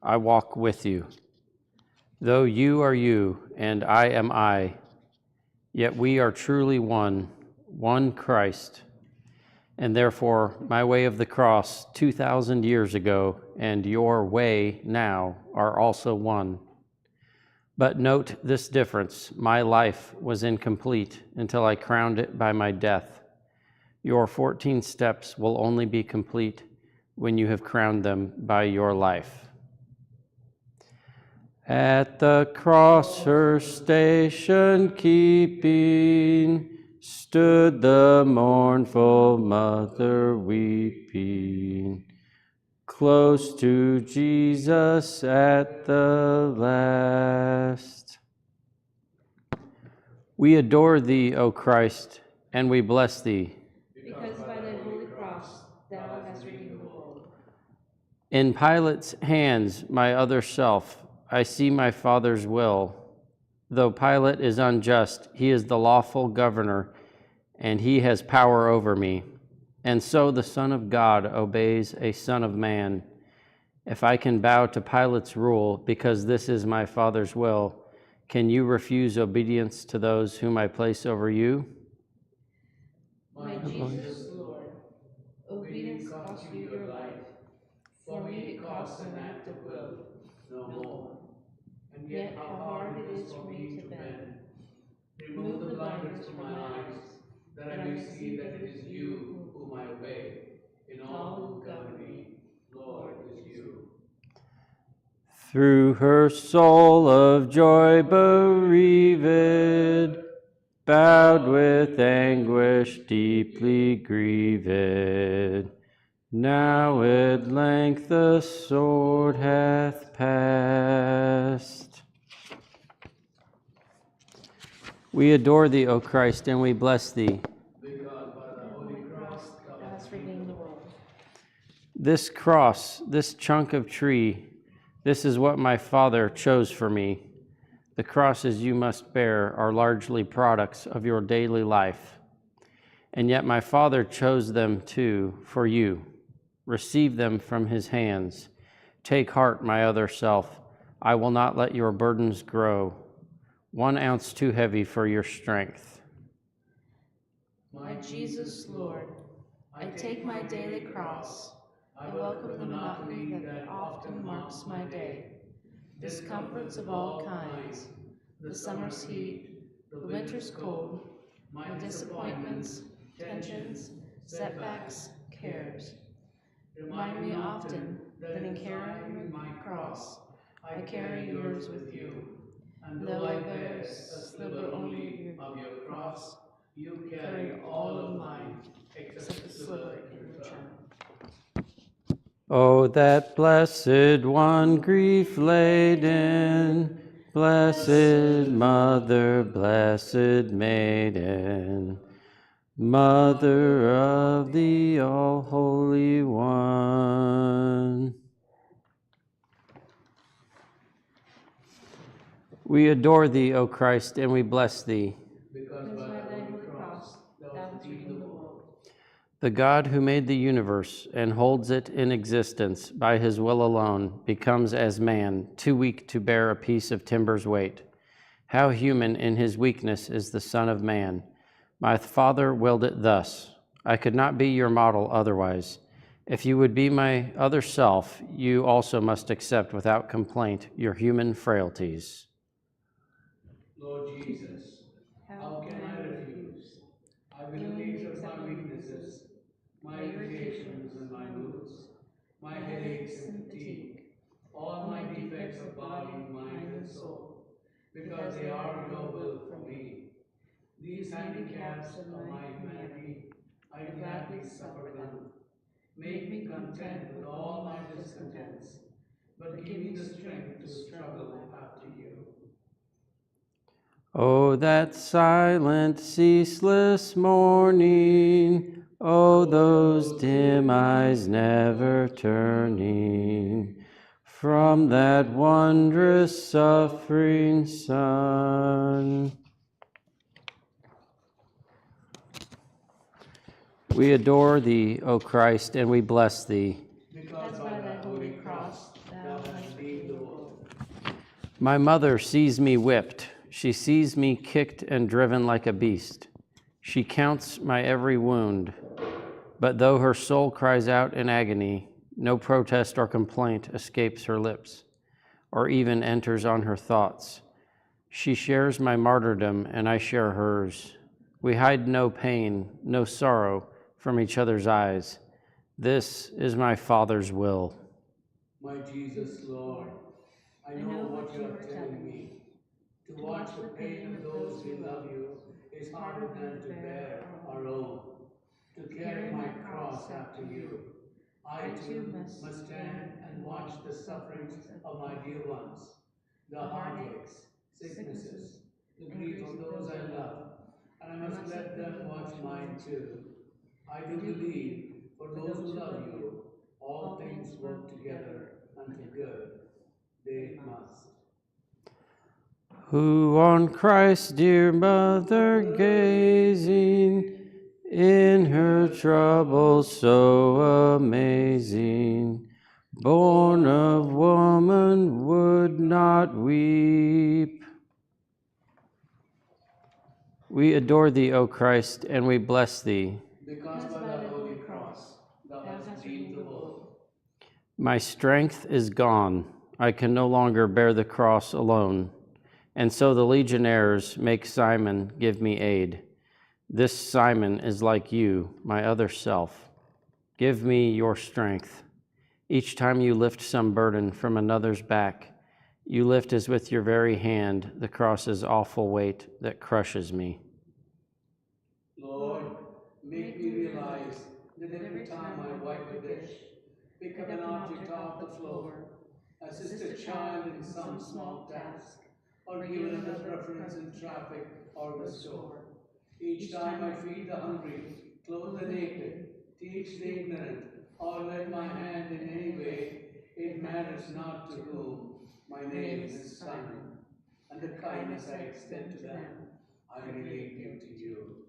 I walk with you. Though you are you and I am I, yet we are truly one Christ. And therefore, my way of the cross 2,000 years ago and your way now are also one. But note this difference: my life was incomplete until I crowned it by my death. Your 14 steps will only be complete when you have crowned them by your life. At the cross her station keeping, stood the mournful mother weeping, close to Jesus at the last. We adore thee, O Christ, and we bless thee. Because by thy holy cross thou hast redeemed the world. In Pilate's hands, my other self, I see my Father's will. Though Pilate is unjust, he is the lawful governor, and he has power over me. And so the Son of God obeys a Son of Man. If I can bow to Pilate's rule because this is my Father's will, can you refuse obedience to those whom I place over you? My Jesus, Lord, obedience cost you your life. For me it costs an act of will, no more. And yet how hard it is for me to bend. Remove the blinders from my eyes, that I may see that it is you whom I obey. In all who govern me, Lord, is you. Through her soul of joy bereaved, bowed with anguish deeply grieved, now at length the sword hath passed. We adore thee, O Christ, and we bless thee. Because by the holy cross thou hast redeemed the world. This cross, this chunk of tree, this is what my Father chose for me. The crosses you must bear are largely products of your daily life. And yet my Father chose them too for you. Receive them from his hands. Take heart, my other self. I will not let your burdens grow 1 ounce too heavy for your strength. My Jesus, Lord, I take my daily cross. I welcome the monotony that often marks my day. Discomforts of all kinds, the summer's heat, the winter's cold, my disappointments, tensions, setbacks, cares. Remind me often that in carrying my cross, I carry yours with you. And though I bear a sliver only of your cross, you carry all of mine, except the sliver in return. Oh, that blessed one, grief-laden, blessed Mother, blessed Maiden, Mother of the All-Holy One. We adore thee, O Christ, and we bless thee. Because by thy holy cross thou hast redeemed the world. The God who made the universe and holds it in existence by his will alone becomes as man, too weak to bear a piece of timber's weight. How human in his weakness is the Son of Man. My Father willed it thus. I could not be your model otherwise. If you would be my other self, you also must accept without complaint your human frailties. Lord Jesus, how can I refuse? I willingly accept my weaknesses, my irritations and my moods, my headaches and fatigue, all my defects of body, mind, and soul, because they are your will for me. These handicaps of my humanity, I gladly suffer them. Make me content with all my discontents, but give me the strength to struggle after you. Oh, that silent, ceaseless morning, oh, those dim eyes never turning from that wondrous suffering Son. We adore thee, O Christ, and we bless thee. Because by thy holy cross thou hast redeemed My mother sees me whipped. She sees me kicked and driven like a beast. She counts my every wound. But though her soul cries out in agony, no protest or complaint escapes her lips, or even enters on her thoughts. She shares my martyrdom, and I share hers. We hide no pain, no sorrow from each other's eyes. This is my Father's will. My Jesus, Lord, I know what you are telling me. To watch the pain of those we love you is harder than to bear our own. To carry my cross after you, I too must stand and watch the sufferings of my dear ones, the heartaches, sicknesses, the grief of those I love, and I must let them watch mine too. I do believe, for those who love you, all things work together unto good. They must. Who on Christ's dear mother gazing, in her trouble so amazing, born of woman would not weep. We adore thee, O Christ, and we bless thee. Because by thy holy cross thou hast redeemed the world. My strength is gone. I can no longer bear the cross alone. And so the legionnaires make Simon give me aid. This Simon is like you, my other self. Give me your strength. Each time you lift some burden from another's back, you lift as with your very hand the cross's awful weight that crushes me. Lord, make me realize that every time I wipe a dish, pick up an object off the floor, assist a child in some small task, or give another preference in traffic or the store. Each time I feed the hungry, clothe the naked, teach the ignorant, or lend my hand in any way, it matters not to whom. My name is Simon, and the kindness I extend to them, I relate it to you.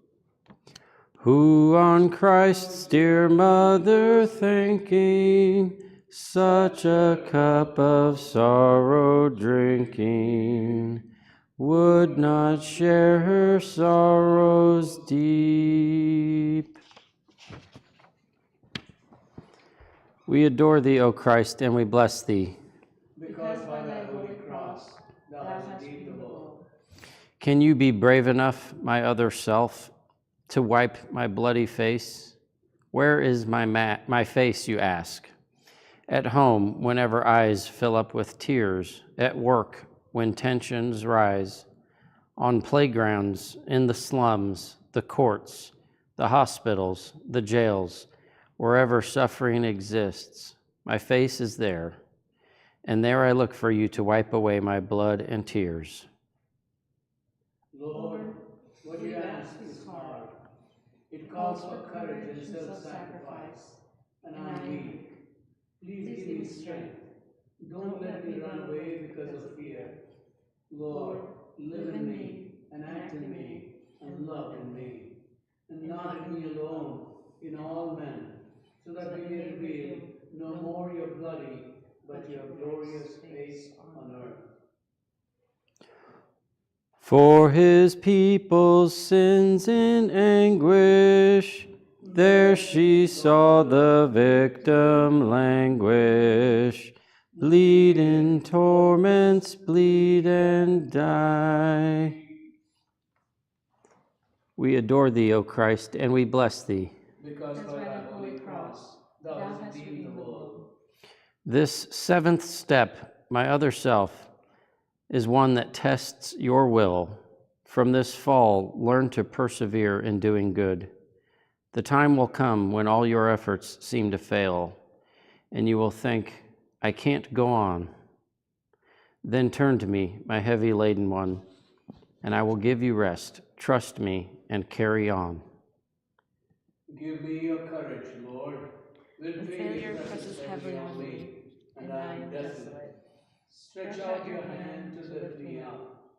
Who on Christ's dear mother thinking, such a cup of sorrow drinking, would not share her sorrows deep. We adore thee, O Christ, and we bless thee. Because by thy holy cross thou hast redeemed the world. Can you be brave enough, my other self, to wipe my bloody face? Where is my face, you ask? At home, whenever eyes fill up with tears, at work, when tensions rise, on playgrounds, in the slums, the courts, the hospitals, the jails, wherever suffering exists, my face is there, and there I look for you to wipe away my blood and tears. Lord, what you ask is hard. It calls for courage and self-sacrifice, and I'm weak. Please give me strength. Don't let me run away because of fear. Lord, live in me, and act in me, and love in me, and not in me alone, in all men, so that we may reveal no more your bloody, but your glorious face on earth. For his people's sins in anguish, there she saw the victim languish, bleed in torments, bleed and die. We adore thee, O Christ, and we bless thee. Because by thy holy cross thou hast redeemed the world. This seventh step, my other self, is one that tests your will. From this fall, learn to persevere in doing good. The time will come when all your efforts seem to fail, and you will think, I can't go on. Then turn to me, my heavy laden one, and I will give you rest. Trust me and carry on. Give me your courage, Lord. When failure presses heavily on me, and I am desolate, stretch out your hand to lift me up.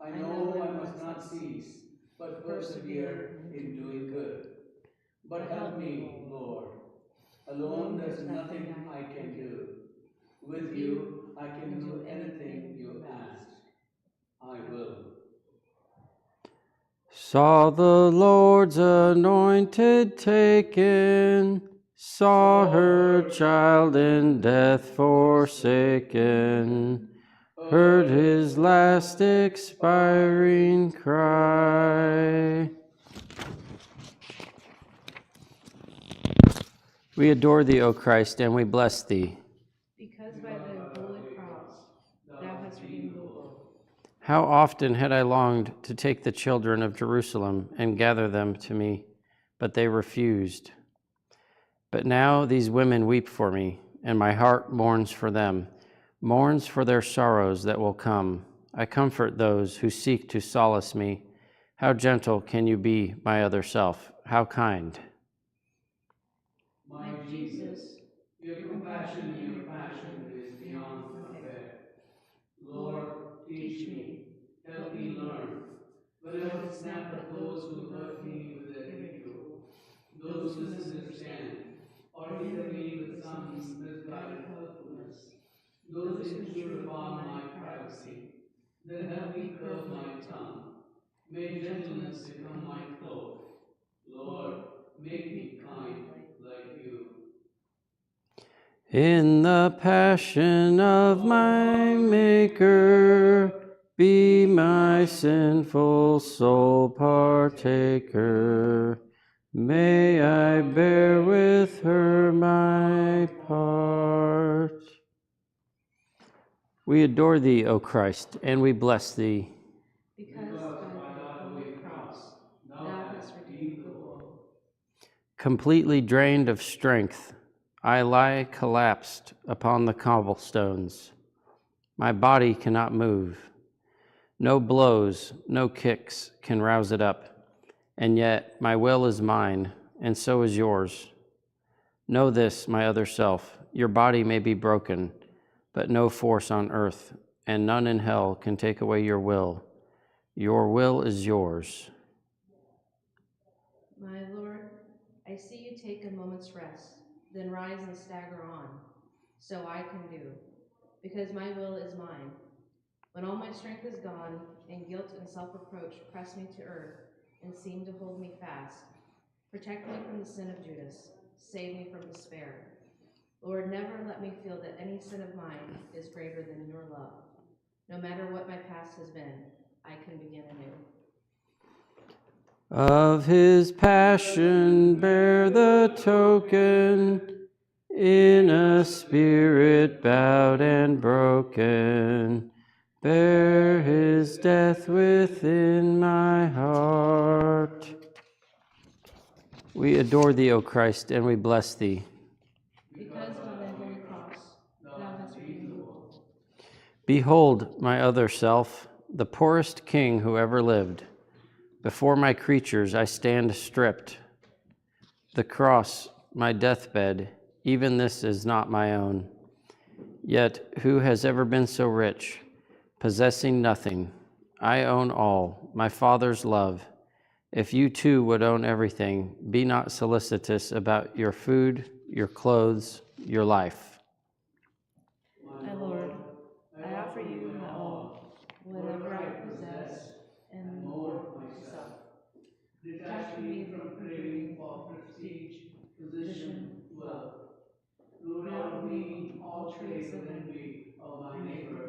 I know I must not cease, but persevere in doing good. But help me, Lord. Alone there's nothing I can do. With you I can do anything you ask. Saw the Lord's anointed taken, saw her child in death forsaken, heard his last expiring cry. We adore thee, O Christ, and we bless thee. Because by the holy cross thou hast redeemed the world. How often had I longed to take the children of Jerusalem and gather them to me, but they refused. But now these women weep for me, and my heart mourns for them, mourns for their sorrows that will come. I comfort those who seek to solace me. How gentle can you be, my other self? How kind. My Jesus, your compassion and your passion is beyond compare. Lord, teach me, help me learn, but I would snap at those who hurt me with their ridicule, those who misunderstand, or hinder me with some misguided helpfulness, those who intrude upon my privacy. Then help me curb my tongue. May gentleness become my cloak. Lord, make me kind like you. In the passion of my Maker, be my sinful soul partaker. May I bear with her my part. We adore thee, O Christ, and we bless thee. Because by the holy cross thou hast redeemed the world. Completely drained of strength, I lie collapsed upon the cobblestones. My body cannot move. No blows, no kicks can rouse it up. And yet my will is mine, and so is yours. Know this, my other self, your body may be broken, but no force on earth, and none in hell can take away your will. Your will is yours. My Lord, I see you take a moment's rest, then rise and stagger on. So I can do, because my will is mine. When all my strength is gone, and guilt and self-reproach press me to earth and seem to hold me fast, protect me from the sin of Judas, save me from despair. Lord, never let me feel that any sin of mine is greater than your love. No matter what my past has been, I can begin anew. Of his passion bear the token, in a spirit bowed and broken. Bear his death within my heart. We adore thee, O Christ, and we bless thee. Because by thy holy cross thou hast redeemed the world. Behold, my other self, the poorest king who ever lived. Before my creatures I stand stripped. The cross, my deathbed, even this is not my own. Yet who has ever been so rich, possessing nothing? I own all, my Father's love. If you too would own everything, be not solicitous about your food, your clothes, your life. My Lord, I offer you my all, whatever I possess, and more myself. Detach me from craving for prestige, position, wealth. Root out of me all trace of envy of my neighbor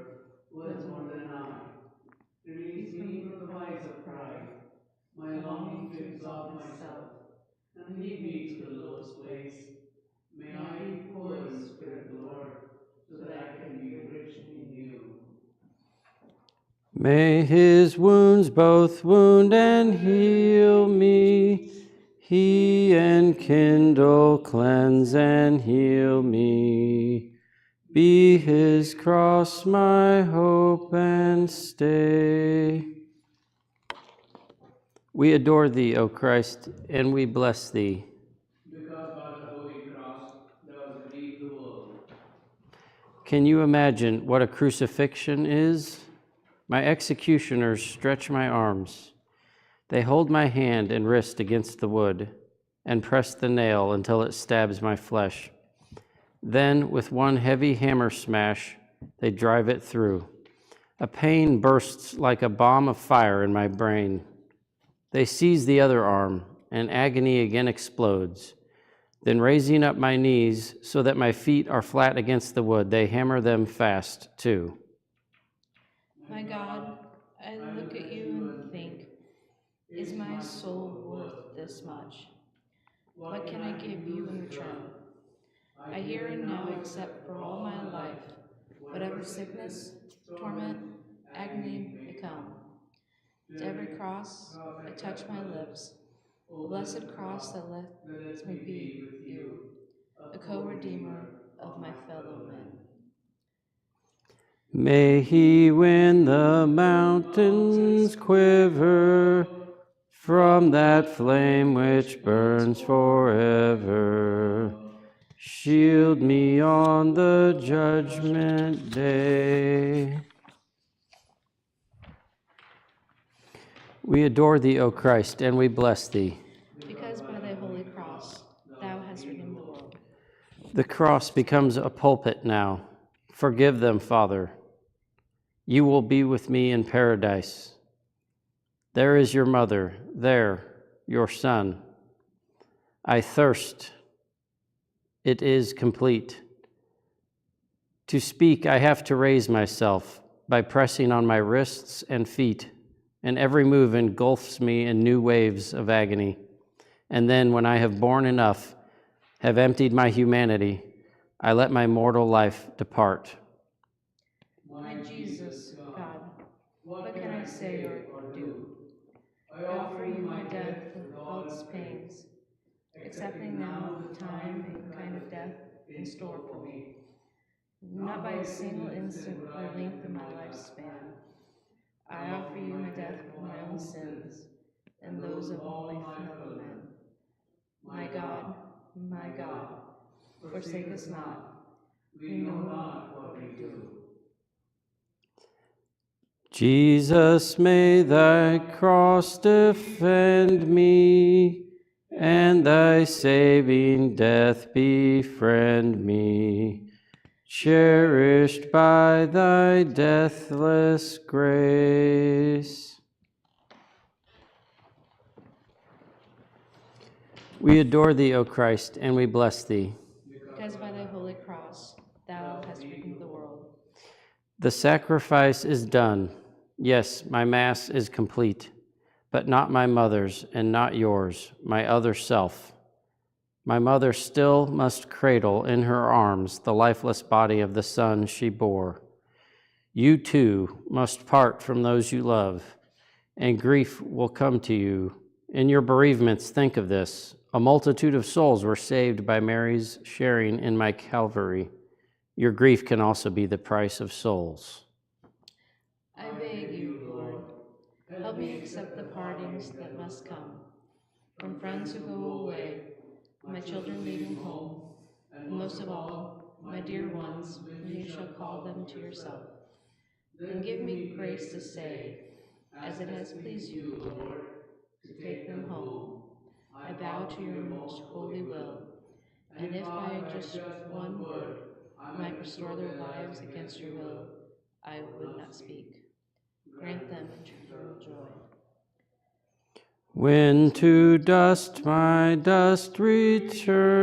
who has more than I. Release me from the vice of pride, my longing to exalt myself, and lead me to the lowest place. May I be poor in spirit, Lord, so that I can be rich in you. May his wounds both wound and heal me. He enkindle, cleanse, and heal me. Be his cross my hope and stay. We adore thee, O Christ, and we bless thee. Because by the holy cross thou hast redeemed the world. Can you imagine what a crucifixion is? My executioners stretch my arms. They hold my hand and wrist against the wood and press the nail until it stabs my flesh. Then, with one heavy hammer smash, they drive it through. A pain bursts like a bomb of fire in my brain. They seize the other arm, and agony again explodes. Then, raising up my knees so that my feet are flat against the wood, they hammer them fast too. My God, I look at you and think, is my soul worth this much? What can I give you in return? I here and now accept for all my life whatever sickness, torment, agony may come. To every cross I touch my lips, the blessed cross that lets me be with you, a co-redeemer of my fellow men. May he win the mountains quiver from that flame which burns forever. Shield me on the judgment day. We adore thee, O Christ, and we bless thee. Because by thy holy cross thou hast redeemed the world. The cross becomes a pulpit now. Forgive them, Father. You will be with me in paradise. There is your mother, there, your son. I thirst. It is complete. To speak, I have to raise myself by pressing on my wrists and feet, and every move engulfs me in new waves of agony. And then, when I have borne enough, have emptied my humanity, I let my mortal life depart. My Jesus, God, what can I say or do? I offer you my death with all its pains, accepting now the time and kind of death in store for me. Not by a single instant the length of my lifespan. I offer you my death for my own sins and those of all my fellow men. My God, forsake us not. We know not what we do. Jesus, may thy cross defend me, and thy saving death befriend me, cherished by thy deathless grace. We adore thee, O Christ, and we bless thee. Because by thy holy cross thou hast redeemed the world. The sacrifice is done. Yes, my Mass is complete, but not my mother's and not yours, my other self. My mother still must cradle in her arms the lifeless body of the son she bore. You too must part from those you love, and grief will come to you. In your bereavements, think of this. A multitude of souls were saved by Mary's sharing in my Calvary. Your grief can also be the price of souls. I beg you, Lord, help me accept the partings that must come, from friends who go away, my children leaving home, and most of all, my dear ones, when you shall call them to yourself. Then give me grace to say, as it has pleased you, Lord, to take them home. I bow to your most holy will, and if by just one word I might restore their lives against your will, I would not speak. Grant them eternal joy. When to dust my dust returneth,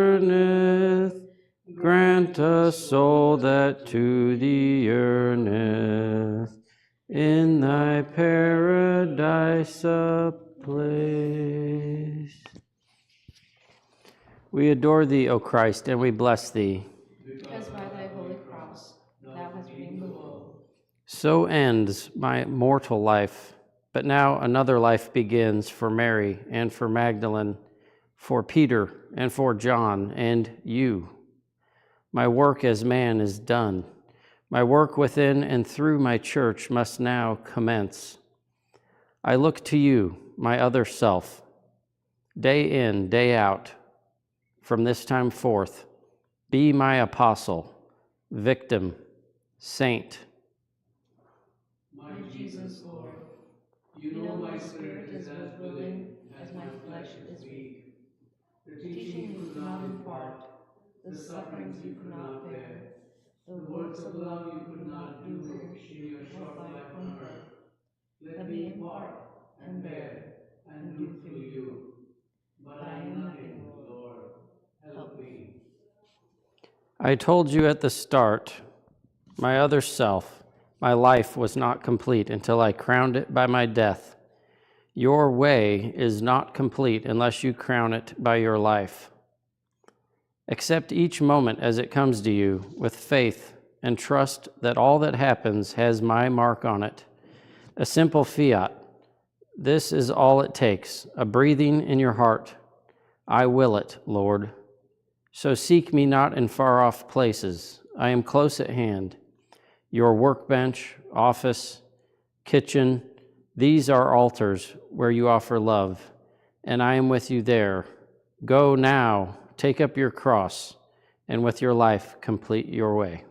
grant a soul that to thee yearneth, in thy paradise a place. We adore thee, O Christ, and we bless thee. Because by thy holy cross thou hast redeemed the world. So ends my mortal life, but now another life begins for Mary and for Magdalene, for Peter and for John and you. My work as man is done. My work within and through my church must now commence. I look to you, my other self, day in, day out, from this time forth. Be my apostle, victim, saint. My Jesus, Lord, you know my spirit is as willing as my flesh is weak. The teaching you could not impart, the sufferings you could not bear, the works of love you could not do in your short life on earth. Let me impart and bear and do I told you at the start, my other self, my life was not complete until I crowned it by my death. Your way is not complete unless you crown it by your life. Accept each moment as it comes to you with faith and trust that all that happens has my mark on it. A simple fiat. This is all it takes, a breathing in your heart. I will it, Lord. So seek me not in far-off places. I am close at hand. Your workbench, office, kitchen, these are altars where you offer love, and I am with you there. Go now, take up your cross, and with your life complete your way.